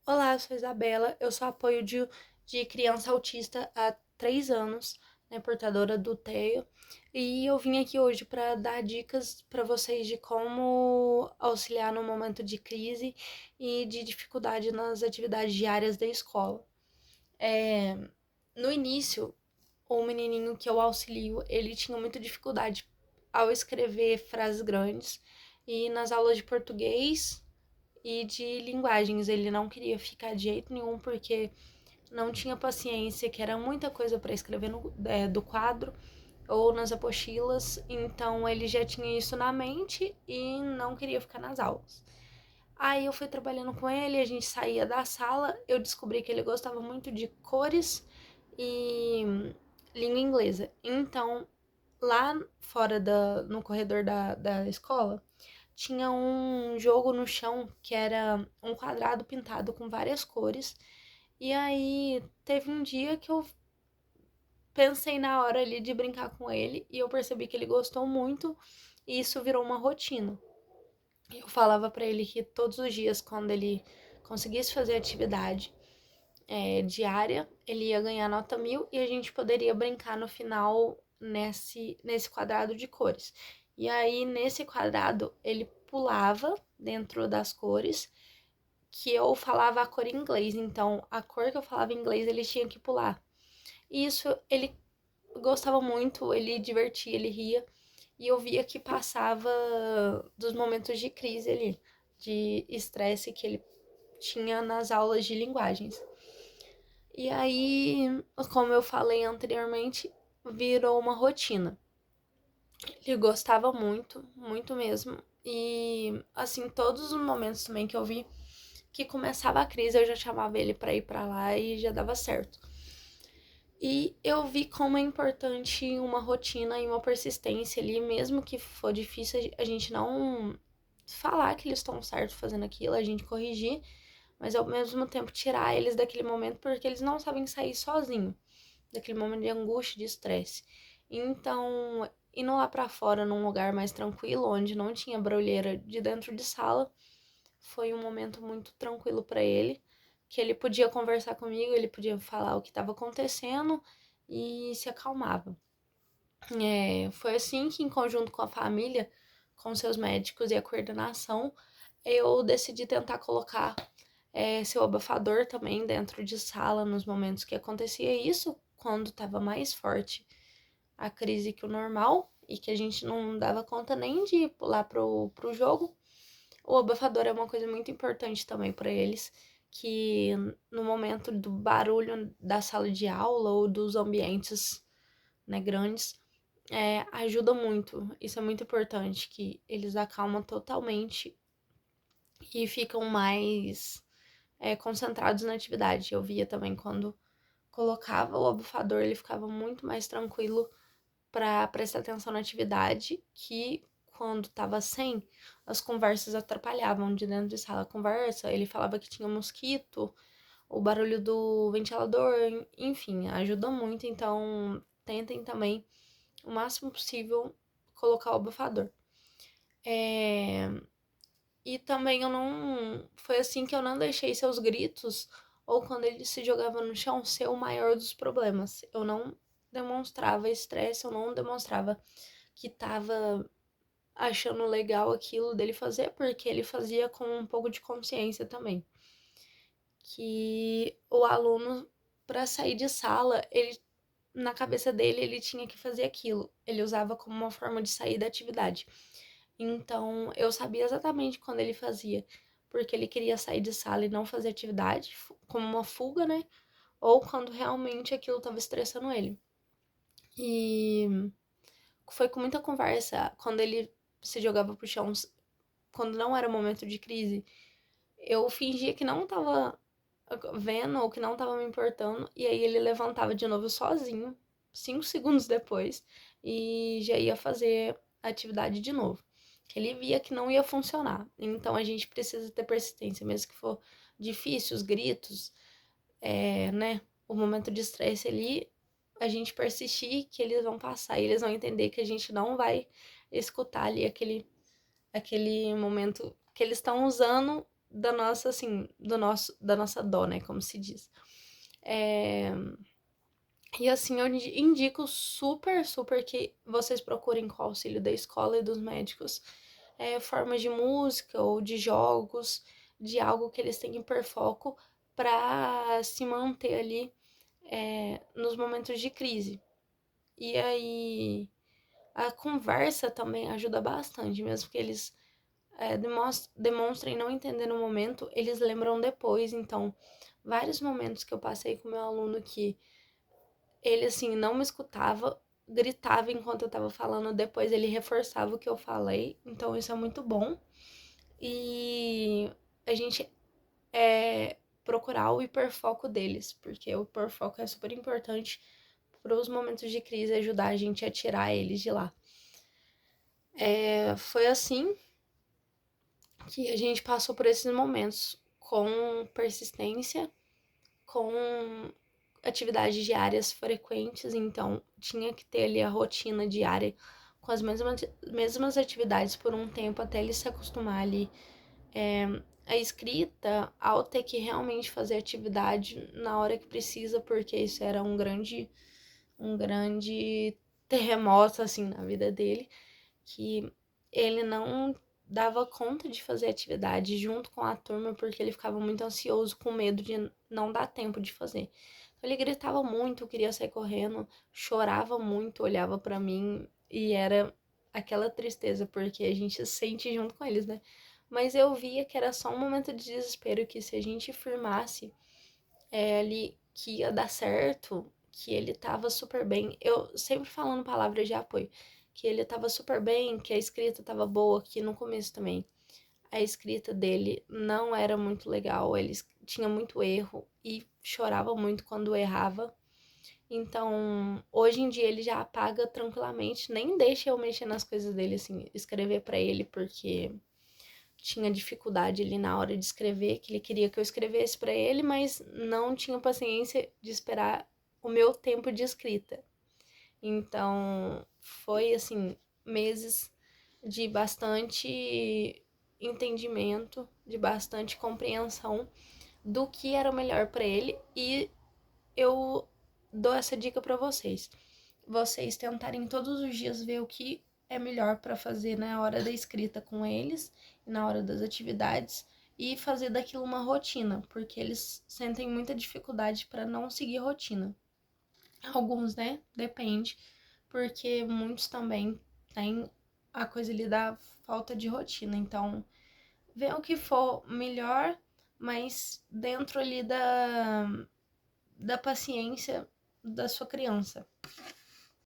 Olá, eu sou Isabela, eu sou apoio de criança autista há 3 anos, né, portadora do TEA, e eu vim aqui hoje para dar dicas para vocês de como auxiliar no momento de crise e de dificuldade nas atividades diárias da escola. É, no início, o menininho que eu auxilio, ele tinha muita dificuldade ao escrever frases grandes, e nas aulas de português e de linguagens. Ele não queria ficar de jeito nenhum porque não tinha paciência, que era muita coisa para escrever do quadro ou nas apostilas, então ele já tinha isso na mente e não queria ficar nas aulas. Aí eu fui trabalhando com ele, a gente saía da sala, eu descobri que ele gostava muito de cores e língua inglesa. Então, lá fora no corredor da escola, tinha um jogo no chão que era um quadrado pintado com várias cores. E aí teve um dia que eu pensei na hora ali de brincar com ele e eu percebi que ele gostou muito e isso virou uma rotina. Eu falava para ele que todos os dias, quando ele conseguisse fazer atividade diária, ele ia ganhar nota 1000 e a gente poderia brincar no final nesse quadrado de cores. E aí, nesse quadrado, ele pulava dentro das cores que eu falava a cor em inglês. Então, a cor que eu falava em inglês, ele tinha que pular. E isso ele gostava muito, ele divertia, ele ria. E eu via que passava dos momentos de crise ali, de estresse que ele tinha nas aulas de linguagens. E aí, como eu falei anteriormente, virou uma rotina. Ele gostava muito, muito mesmo. E assim, todos os momentos também que eu vi que começava a crise, eu já chamava ele para ir para lá e já dava certo. E eu vi como é importante uma rotina e uma persistência ali, mesmo que for difícil a gente não falar que eles estão certos fazendo aquilo, a gente corrigir, mas ao mesmo tempo tirar eles daquele momento porque eles não sabem sair sozinhos, daquele momento de angústia, de estresse. Então, indo lá para fora num lugar mais tranquilo, onde não tinha barulheira de dentro de sala, foi um momento muito tranquilo para ele, que ele podia conversar comigo, ele podia falar o que estava acontecendo e se acalmava. Foi assim que, em conjunto com a família, com seus médicos e a coordenação, eu decidi tentar colocar seu abafador também dentro de sala nos momentos que acontecia isso, quando estava mais forte a crise que o normal e que a gente não dava conta nem de pular pro jogo. O abafador é uma coisa muito importante também para eles, que no momento do barulho da sala de aula ou dos ambientes, né, grandes, ajuda muito. Isso é muito importante, que eles acalmam totalmente e ficam mais concentrados na atividade. Eu via também quando colocava o abafador, ele ficava muito mais tranquilo para prestar atenção na atividade, que quando tava sem, as conversas atrapalhavam de dentro de sala. A conversa, ele falava que tinha mosquito, o barulho do ventilador, enfim, ajuda muito. Então, tentem também, o máximo possível, colocar o abafador. É... E também eu não. Foi assim que eu não deixei seus gritos, ou quando ele se jogava no chão, ser o maior dos problemas. Eu não demonstrava estresse, eu não demonstrava que tava achando legal aquilo dele fazer, porque ele fazia com um pouco de consciência também. Que o aluno, para sair de sala, ele na cabeça dele ele tinha que fazer aquilo. Ele usava como uma forma de sair da atividade. Então, eu sabia exatamente quando ele fazia, porque ele queria sair de sala e não fazer atividade, como uma fuga, né? Ou quando realmente aquilo estava estressando ele. E foi com muita conversa, quando ele se jogava pro chão, quando não era momento de crise, eu fingia que não tava vendo ou que não tava me importando, e aí ele levantava de novo sozinho, 5 segundos depois, e já ia fazer a atividade de novo. Ele via que não ia funcionar. Então a gente precisa ter persistência, mesmo que for difícil, os gritos, né? O momento de estresse ali, a gente persistir que eles vão passar e eles vão entender que a gente não vai escutar ali aquele momento que eles estão usando da nossa, assim, da nossa dó, né, como se diz. É, e assim, eu indico super, super que vocês procurem com o auxílio da escola e dos médicos formas de música ou de jogos, de algo que eles têm hiperfoco para se manter ali nos momentos de crise. E aí, a conversa também ajuda bastante, mesmo que eles demonstrem não entender no momento, eles lembram depois. Então, vários momentos que eu passei com meu aluno que ele, assim, não me escutava, gritava enquanto eu tava falando, depois ele reforçava o que eu falei, então isso é muito bom. E a gente procurar o hiperfoco deles, porque o hiperfoco é super importante para os momentos de crise, ajudar a gente a tirar eles de lá. Foi assim que a gente passou por esses momentos com persistência, com atividades diárias frequentes, então tinha que ter ali a rotina diária com as mesmas atividades por um tempo até ele se acostumar ali. A escrita, ao ter que realmente fazer atividade na hora que precisa, porque isso era um grande terremoto assim na vida dele, que ele não dava conta de fazer atividade junto com a turma porque ele ficava muito ansioso, com medo de não dar tempo de fazer. Então ele gritava muito, queria sair correndo, chorava muito, olhava para mim e era aquela tristeza porque a gente sente junto com eles, né? Mas eu via que era só um momento de desespero, que se a gente firmasse ali que ia dar certo, que ele tava super bem. Eu sempre falando palavras de apoio, que ele tava super bem, que a escrita tava boa, que no começo também a escrita dele não era muito legal, ele tinha muito erro e chorava muito quando errava. Então, hoje em dia ele já apaga tranquilamente, nem deixa eu mexer nas coisas dele, assim, escrever para ele, porque tinha dificuldade ali na hora de escrever, que ele queria que eu escrevesse para ele, mas não tinha paciência de esperar o meu tempo de escrita. Então, foi assim, meses de bastante entendimento, de bastante compreensão do que era o melhor para ele e eu dou essa dica para vocês. Vocês tentarem todos os dias ver o que é melhor para fazer na hora da escrita com eles e na hora das atividades e fazer daquilo uma rotina, porque eles sentem muita dificuldade para não seguir rotina. Alguns, né? Depende, porque muitos também têm a coisa ali da falta de rotina. Então, vê o que for melhor, mas dentro ali da paciência da sua criança.